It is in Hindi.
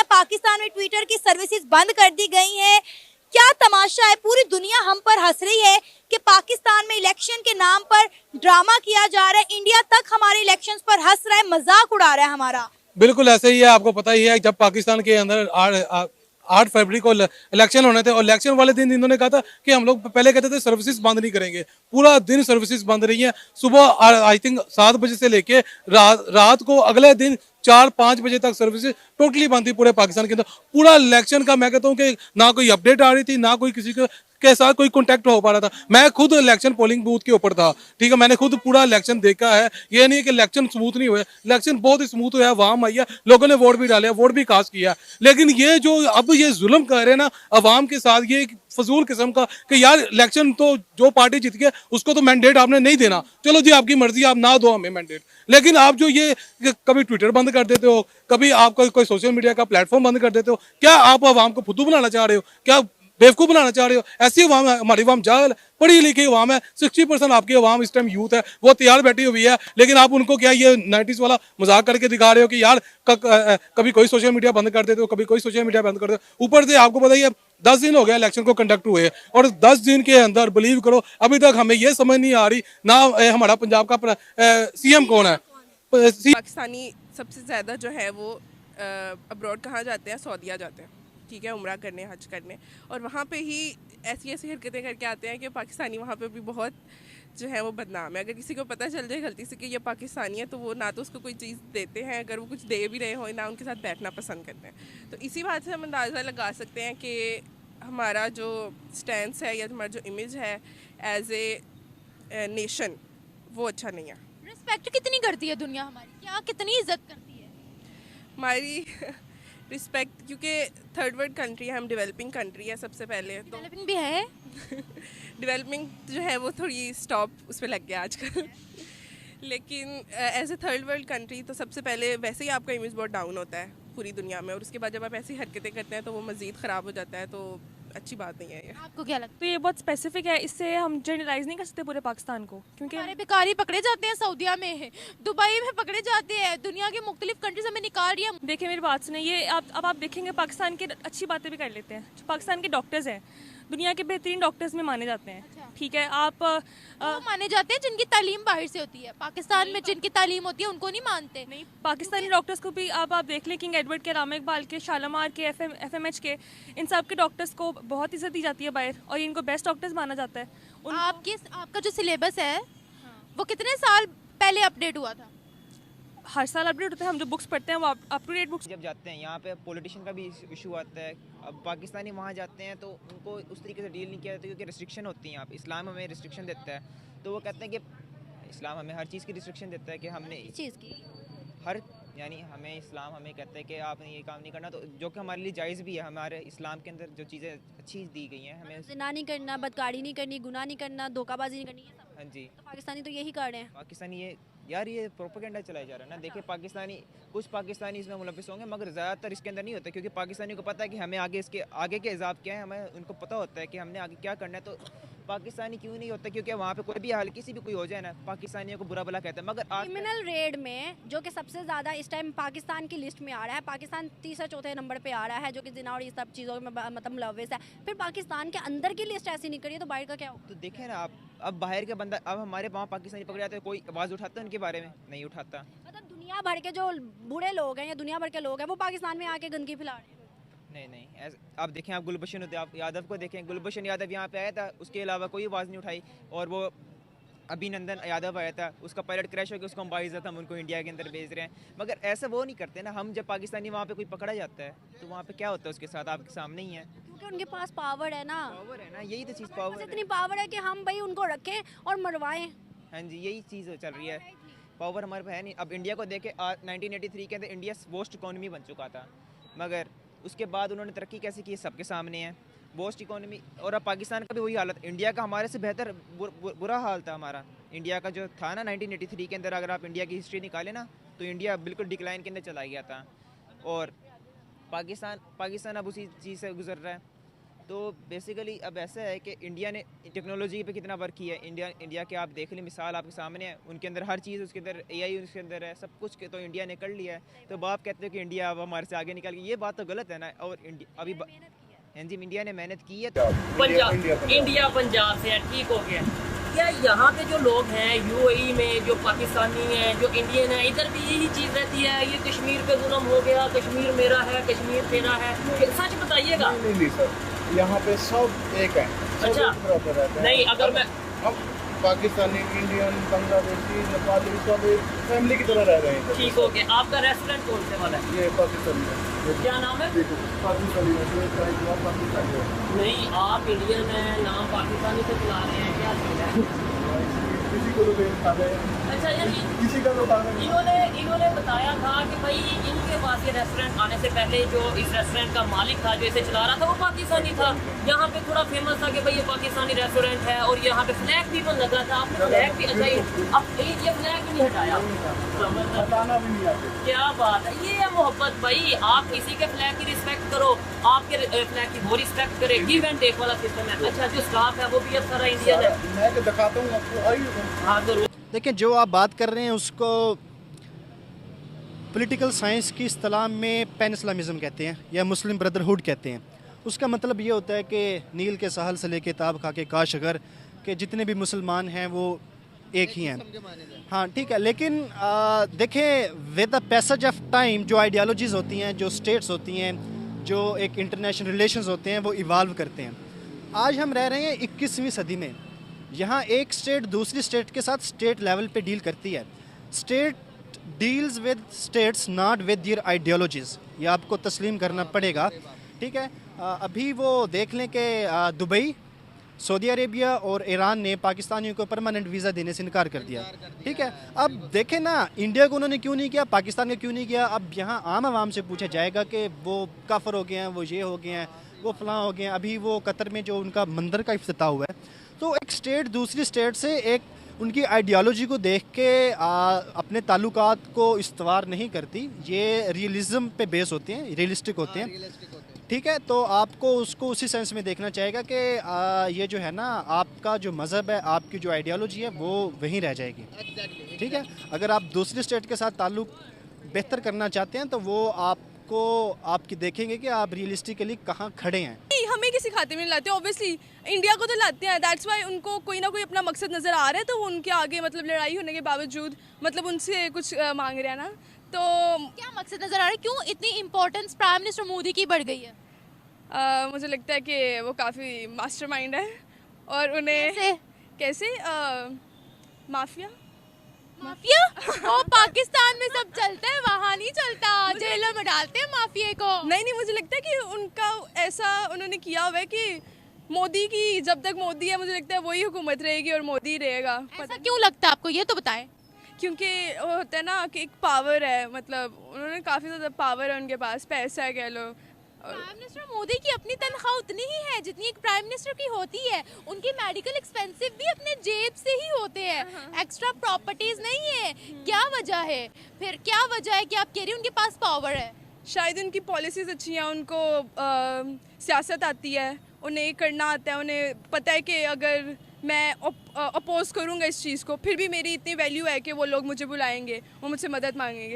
पाकिस्तान में ट्विटर की सर्विसेज बंद कर दी गई हैं। क्या तमाशा है, पूरी दुनिया हम पर हंस रही है कि पाकिस्तान में इलेक्शन के नाम पर ड्रामा किया जा रहा है। इंडिया तक हमारे इलेक्शंस पर हंस रहा है, मजाक उड़ा रहा है हमारा। बिल्कुल ऐसे ही है, आपको पता ही है जब पाकिस्तान के अंदर 8 फरवरी को इलेक्शन होने थे और इलेक्शन वाले दिन इन्होंने कहा था कि हम लोग पहले कहते थे सर्विसेज बंद नहीं करेंगे, पूरा दिन सर्विसेज बंद रही है। सुबह आई थिंक 7 बजे से लेके रात को अगले दिन 4-5 बजे तक सर्विसेज टोटली बंद थी पूरे पाकिस्तान के अंदर। पूरा इलेक्शन का मैं कहता हूँ कि ना कोई अपडेट आ रही थी, ना कोई किसी के साथ कोई कांटेक्ट हो पा रहा था। मैं खुद इलेक्शन पोलिंग बूथ के ऊपर था, ठीक है, मैंने खुद पूरा इलेक्शन देखा है। ये नहीं है कि इलेक्शन स्मूथ नहीं हुए, इलेक्शन बहुत ही स्मूथ हुआ है, अवाम आई है, लोगों ने वोट भी डाले, वोट भी कास्ट किया। लेकिन ये जो अब ये जुल्म कर रहे हैं ना अवाम के साथ, ये फजूल किस्म का कि यार इलेक्शन तो जो पार्टी जीत गई उसको तो मैंडेट आपने नहीं देना, चलो जी आपकी मर्जी, आप ना दो हमें मैंडेट। लेकिन आप जो ये कभी ट्विटर बंद कर देते हो, कभी आप कोई सोशल मीडिया का प्लेटफॉर्म बंद कर देते हो, क्या आप अवाम को फुद्दू बनाना चाह रहे हो, क्या बेवकूफ़ बनाना चाह रहे हो? ऐसी अवाम है, हमारी अवाम जाहिल पढ़ी लिखी अवाम है। 60% आपकी अवाम इस टाइम यूथ है, वो तैयार बैठी हुई है। लेकिन आप उनको क्या ये 90s वाला मजाक करके दिखा रहे हो कि यार कभी कोई सोशल मीडिया बंद कर देते हो, कभी कोई सोशल मीडिया बंद कर देते हो। ऊपर से आपको पता ही है 10 दिन हो गया इलेक्शन को कंडक्ट हुए और 10 दिन के अंदर बिलीव करो अभी तक हमें ये समझ नहीं आ रही ना हमारा पंजाब का सीएम कौन है। पाकिस्तानी सबसे ज़्यादा जो है वो अब्रॉड कहाँ जाते हैं, सऊदीया जाते हैं, ठीक है, उम्रा करने, हज करने, और वहाँ पे ही ऐसी ऐसी हरकतें करके आते हैं कि पाकिस्तानी वहाँ पे भी बहुत जो है वो बदनाम है। अगर किसी को पता चल जाए गलती से कि ये पाकिस्तानी है तो वो ना तो उसको कोई चीज़ देते हैं, अगर वो कुछ दे भी रहे हो ना उनके साथ बैठना पसंद करते हैं। तो इसी बात से हम अंदाज़ा लगा सकते हैं कि हमारा जो स्टैंस है या हमारा जो इमेज है एज ए नेशन वो अच्छा नहीं है। रिस्पेक्ट कितनी करती है दुनिया हमारी, क्या कितनी इज्जत करती है हमारी रिस्पेक्ट, क्योंकि थर्ड वर्ल्ड कंट्री है, हम डेवलपिंग कंट्री है सबसे पहले तो डेवलपिंग भी है। डेवलपिंग जो है वो थोड़ी स्टॉप उस पर लग गया आजकल लेकिन as a third world country तो सबसे पहले वैसे ही आपका इमेज बहुत डाउन होता है पूरी दुनिया में, और उसके बाद जब आप ऐसी हरकतें करते हैं तो वो मज़ीद ख़राब हो जाता है, तो अच्छी बात नहीं है ये। आपको क्या लगता तो ये बहुत स्पेसिफिक है, इससे हम जनरलाइज नहीं कर सकते पूरे पाकिस्तान को, है क्योंकि हमारे भिखारी पकड़े जाते हैं सऊदीया में, दुबई में पकड़े जाते हैं, दुनिया के मुख्तलिफ कंट्रीज हमें निकाल रही है। देखिए मेरी बात सुने, ये अब आप देखेंगे पाकिस्तान के अच्छी बातें भी कर लेते हैं। जो पाकिस्तान के डॉक्टर्स हैं दुनिया के बेहतरीन डॉक्टर्स में माने जाते हैं, अच्छा। ठीक है। आप वो माने जाते हैं जिनकी तालीम बाहर से होती है, पाकिस्तान में जिनकी तालीम होती है उनको नहीं मानते। नहीं, पाकिस्तानी डॉक्टर्स को भी आप देख लें, किंग एडवर्ड के, रामा इकबाल के, शालामार के, FMH के, इन सब के डॉक्टर्स को बहुत इज्जत दी जाती है बाहर और इनको बेस्ट डॉक्टर्स माना जाता है। आपका जो सिलेबस है वो कितने साल पहले अपडेट हुआ था? हर साल अपडेट होता है, हम जो बुक्स पढ़ते हैं वो अप टू डेट बुक्स। जब जाते हैं यहाँ पे पॉलिटिशियन का भी इशू आता है। अब पाकिस्तानी वहाँ जाते हैं तो उनको उस तरीके से डील नहीं किया जाता क्योंकि रिस्ट्रिक्शन होती हैं। यहाँ पे इस्लाम हमें रिस्ट्रिक्शन देता है, तो वो कहते हैं कि इस्लाम हमें हर चीज़ की रिस्ट्रिक्शन देता है कि हमने चीज़ की हर यानी हमें इस्लाम हमें कहता है कि आपने ये काम नहीं करना, तो जो कि हमारे लिए जायज़ भी है। हमारे इस्लाम के अंदर जो चीज़ें अच्छी दी गई हैं हमें। ज़िना नहीं करना, बदकारी नहीं करनी, गुनाह नहीं करना, धोखाबाजी नहीं करनी, ये सब। हाँ जी, तो पाकिस्तानी तो यही कर रहे हैं। पाकिस्तानी ये प्रोपेगेंडा चलाया जा रहा है ना। देखिए पाकिस्तानी, कुछ पाकिस्तानी इसमें मुलविस होंगे मगर ज़्यादातर इसके अंदर नहीं होता, क्योंकि पाकिस्तानी को पता है कि हमें आगे के हिसाब क्या है, हमें उनको पता होता है कि हमने आगे क्या करना है। तो पाकिस्तानी क्यों नहीं होता, क्योंकि वहाँ पे कोई भी हाल किसी भी कोई हो जाए ना, पाकिस्तानियों को बुरा भला कहता है। मगर क्रिमिनल रेड में जो कि सबसे ज़्यादा इस टाइम पाकिस्तान की लिस्ट में आ रहा है, पाकिस्तान तीसरे चौथे नंबर पे आ रहा है, जो कि जिना और ये सब चीज़ों में मतलब मुलविस है। फिर पाकिस्तान के अंदर की लिस्ट ऐसी नहीं करी तो बाहर का क्या होगा? तो देखें ना आप, अब बाहर के बंदा, अब हमारे वहाँ पाकिस्तानी पकड़े जाते हैं, कोई आवाज़ उठाता है उनके बारे में? नहीं उठाता। मतलब दुनिया भर के जो बूढ़े लोग हैं या दुनिया भर के लोग हैं वो पाकिस्तान में आके गंदगी फैला रहे हैं। नहीं आप देखें, आप गुलभूषण यादव को देखें, गुलभूषण यादव यहाँ पे आया था, उसके अलावा कोई आवाज़ नहीं उठाई। और वो अभिनंदन यादव आया था, उसका पायलट क्रैश हो गया, उसको हम बाइज़्ज़त हम उनको इंडिया के अंदर भेज रहे हैं। मगर ऐसा वो नहीं करते ना। हम जब पाकिस्तानी वहाँ पे कोई पकड़ा जाता है तो वहाँ पे क्या होता है उसके साथ, आपके सामने ही है। क्योंकि उनके पास पावर है ना, पावर है ना, यही तो चीज़ बस पावर इतनी है। पावर है कि हम भाई उनको रखें और मरवाएं। हाँ जी, यही चीज़ चल रही है। पावर हमारे पास है नहीं। अब इंडिया को देखे, 1983 के अंदर इंडिया वोस्ट इकोनॉमी बन चुका था, मगर उसके बाद उन्होंने तरक्की कैसे की सबके सामने है, वोस्ट इकोनॉमी। और अब पाकिस्तान का भी वही हालत, इंडिया का हमारे से बेहतर बुरा हाल था हमारा। इंडिया का जो था ना 1983 के अंदर, अगर आप इंडिया की हिस्ट्री निकालें ना तो इंडिया बिल्कुल डिक्लाइन के अंदर चला गया था। और पाकिस्तान अब उसी चीज़ से गुजर रहा है। तो बेसिकली अब ऐसा है कि इंडिया ने टेक्नोलॉजी पे कितना वर्क किया है। इंडिया के आप देख लें, मिसाल आपके सामने है, उनके अंदर हर चीज़, उसके अंदर AI उसके अंदर है, सब कुछ के तो इंडिया ने कर लिया है। तो आप कहते हो कि इंडिया अब हमारे से आगे निकल गई, ये बात तो गलत है ना। और अभी हाँ जी, इंडिया ने मेहनत की है। इंडिया पंजाब से है, ठीक हो गया। क्या यहाँ पे जो लोग हैं UAE में, जो पाकिस्तानी हैं, जो इंडियन है, इधर भी यही चीज़ रहती है, ये कश्मीर पे जुल्म हो गया, कश्मीर मेरा है, कश्मीर तेरा है, सच बताइएगा। नहीं सर, यहाँ पे सब एक है। अच्छा, नहीं अगर मैं हम पाकिस्तानी, इंडियन, बांग्लादेशी, नेपाली सब एक फैमिली की तरह रह रहे हैं। ठीक हो गया। आपका रेस्टोरेंट कौन से वाला है? ये पाकिस्तानी है। क्या नाम है? पाकिस्तानी है, पाकिस्तानी है। नहीं, आप इंडियन है, नाम पाकिस्तानी से बुला रहे हैं, क्या चीज़ है? किसी को तो बेच खा रहे हैं। अच्छा, यानी किसी का तो खा रहे हैं। इन्होंने बताया था कि भाई इनके पास ये रेस्टोरेंट आने से पहले जो इस रेस्टोरेंट का मालिक था, जो इसे चला रहा था, वो पाकिस्तानी था। यहाँ पे थोड़ा फेमस था कि भाई ये पाकिस्तानी रेस्टोरेंट है, और यहाँ पे फ्लैग भी बन लगा था। आपने फ्लैग भी, अच्छा अब ये फ्लैग भी नहीं हटाया, बताना भी नहीं आते। क्या बात है, ये है मोहब्बत भाई। आप किसी के फ्लैग की रिस्पेक्ट करो, आपके फ्लैग की वो रिस्पेक्ट करे, गिव एंड टेक वाला सिस्टम है। अच्छा, जो स्टाफ है वो भी अब सारा इंडियन है। मैं तो दिखाता हूँ आपको, आइए। हाँ जरूर। देखिए, जो आप बात कर रहे हैं उसको पॉलिटिकल साइंस की इस्तिलाह में पैन इस्लामिज़म कहते हैं या मुस्लिम ब्रदरहुड कहते हैं। उसका मतलब ये होता है कि नील के साहल से लेके ताब खा के काशगर के जितने भी मुसलमान हैं वो एक ही हैं। हाँ ठीक है, लेकिन देखें, with the passage of time जो आइडियालॉजीज़ होती हैं, जो स्टेट्स होती हैं, जो एक इंटरनेशनल रिलेशंस होते हैं, वो इवाल्व करते हैं। आज हम रह रहे हैं 21वीं सदी में। यहाँ एक स्टेट दूसरी स्टेट के साथ स्टेट लेवल पे डील करती है। State deals with states not with their ideologies, ये आपको तस्लीम करना पड़ेगा। ठीक है, अभी वो देख लें कि दुबई, सऊदी अरेबिया और ईरान ने पाकिस्तानियों को परमानेंट वीज़ा देने से इनकार कर दिया। ठीक है, अब देखें ना, इंडिया को उन्होंने क्यों नहीं किया, पाकिस्तान को क्यों नहीं किया। अब यहाँ आम आवाम से पूछा जाएगा कि वो काफिर हो गए हैं, वो ये हो गए हैं, वो फलां हो गए हैं। अभी वो कतर में जो उनका मंदिर का इफ्तिताह हुआ है, तो एक स्टेट दूसरी स्टेट से एक उनकी आइडियोलॉजी को देख के अपने ताल्लुकात को इस्तवार नहीं करती। ये रियलिज़म पे बेस होते हैं, रियलिस्टिक होते हैं। ठीक है, तो आपको उसको उसी सेंस में देखना चाहिएगा कि ये जो है ना, आपका जो मज़हब है, आपकी जो आइडियोलॉजी है, वो वहीं रह जाएगी। ठीक है, अगर आप दूसरी स्टेट के साथ ताल्लुक बेहतर करना चाहते हैं तो वो आपको आपकी देखेंगे कि आप रियलिस्टिकली कहाँ खड़े हैं। हमें किसी खाते में नहीं लाते, ऑब्वियसली इंडिया को तो लाते हैं। दैट्स वाई उनको कोई ना कोई अपना मकसद नज़र आ रहा है, तो वो उनके आगे मतलब लड़ाई होने के बावजूद मतलब उनसे कुछ मांग रहे हैं ना। तो क्या मकसद नजर आ रहा है, क्यों इतनी इम्पोर्टेंस प्राइम मिनिस्टर मोदी की बढ़ गई है? मुझे लगता है कि वो काफ़ी मास्टरमाइंड है, और उन्हें कैसे माफिया ओ, पाकिस्तान में सब चलता है, वहाँ नहीं चलता, जेलों में डालते हैं माफिया को। नहीं, मुझे लगता है कि उनका ऐसा उन्होंने किया हुआ है कि मोदी की, जब तक मोदी है मुझे लगता है वही हुकूमत रहेगी और मोदी ही रहेगा। ऐसा क्यों लगता है आपको, ये तो बताएं। क्योंकि वो होता है ना कि एक पावर है, मतलब उन्होंने काफ़ी ज़्यादा पावर है, उनके पास पैसा है कह लो। प्राइम मिनिस्टर मोदी की अपनी तनख्वाह उतनी ही है जितनी एक प्राइम मिनिस्टर की होती है। उनके मेडिकल एक्सपेंसिव भी अपने जेब से ही होते हैं, एक्स्ट्रा प्रॉपर्टीज नहीं है। क्या वजह है, फिर क्या वजह है कि आप कह रही हैं उनके पास पावर है? शायद उनकी पॉलिसीज़ अच्छी हैं, उनको सियासत आती है, उन्हें करना आता है, उन्हें पता है कि अगर मैं अपोज करूँगा इस चीज़ को, फिर भी मेरी इतनी वैल्यू है कि वो लोग मुझे बुलाएंगे, वो मुझसे मदद मांगेंगे।